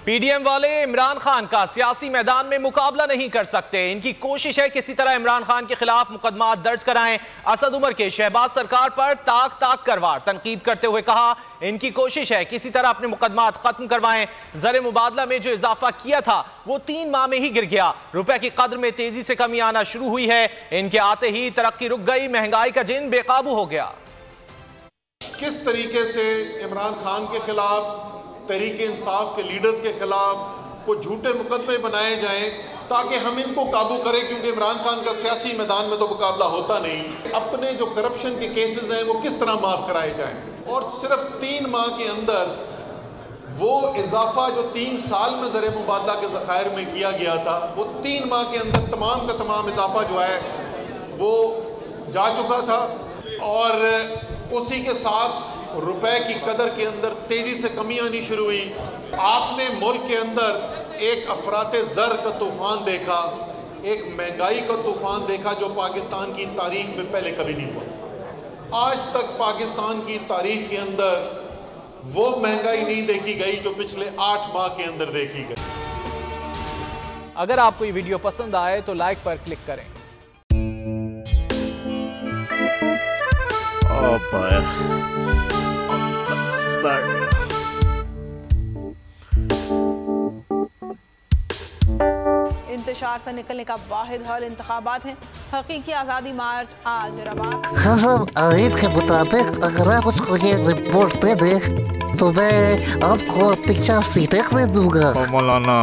PDM वाले इमरान खान का सियासी मैदान में मुकाबला नहीं कर सकते। इनकी कोशिश है किसी तरह इमरान खान के खिलाफ मुकदमा दर्ज कराएं। असद उमर के शहबाज सरकार पर ताक ताक करवार तनकीद करते हुए कहा, इनकी कोशिश है किसी तरह अपने मुकदमा खत्म करवाएं। ज़र मुबादला में जो इजाफा किया था वो 3 माह में ही गिर गया। रुपए की कद्र में तेजी से कमी आना शुरू हुई है। इनके आते ही तरक्की रुक गई, महंगाई का जिन बेकाबू हो गया। किस तरीके से इमरान खान के खिलाफ, तहरीके इंसाफ के लीडर्स के खिलाफ को झूठे मुकदमे बनाए जाएं ताकि हम इनको काबू करें, क्योंकि इमरान खान का सियासी मैदान में तो मुकाबला होता नहीं। अपने जो करप्शन के केसेस हैं वो किस तरह माफ़ कराए जाएं, और सिर्फ 3 माह के अंदर वो इजाफा जो 3 साल में ज़र मुबादला के ज़खायर में किया गया था, वो 3 माह के अंदर तमाम का तमाम इजाफा जो है वो जा चुका था। और उसी के साथ रुपए की कदर के अंदर तेजी से कमी आनी शुरू हुई। आपने मुल्क के अंदर एक अफराते ज़र का तूफान देखा, एक महंगाई का तूफान देखा जो पाकिस्तान की तारीख में पहले कभी नहीं हुआ। आज तक पाकिस्तान की तारीख के अंदर वो महंगाई नहीं देखी गई जो पिछले 8 माह के अंदर देखी गई। अगर आपको ये वीडियो पसंद आए तो लाइक पर क्लिक करें। इंतशार से निकलने का वाहिद हल इंतखाबात हैं। हकीकी आज़ादी मार्च आज रवा। हाँ, आयत के मुताबिक अगर आप उसको ये रिपोर्ट दे दे तो मैं आपको 3-4 सीटें दे दूंगा। मौलाना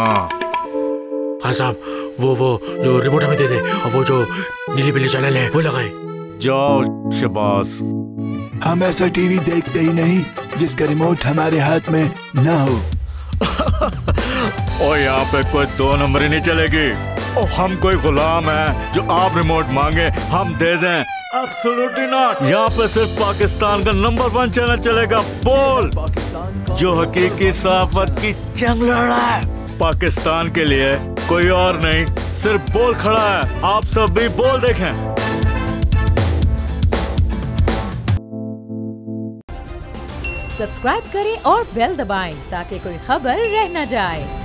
हाँ साहब, वो जो रिपोर्ट हमें दे दे, और वो जो नीली पीली चैनल है वो लगाए। जाओ शबास। हम ऐसा टीवी देखते ही नहीं जिसका रिमोट हमारे हाथ में ना हो। और यहाँ पे कोई 2 नंबर ही नहीं चलेगी। और हम कोई गुलाम है जो आप रिमोट मांगे हम दे दें? Absolutely not. यहाँ पे सिर्फ पाकिस्तान का नंबर 1 चैनल चलेगा, बोल, जो हकीकी सहाफत की जंग लड़ रहा है। पाकिस्तान के लिए कोई और नहीं, सिर्फ बोल खड़ा है। आप सब भी बोल देखें। सब्सक्राइब करें और बेल दबाएं ताकि कोई खबर रह न जाए।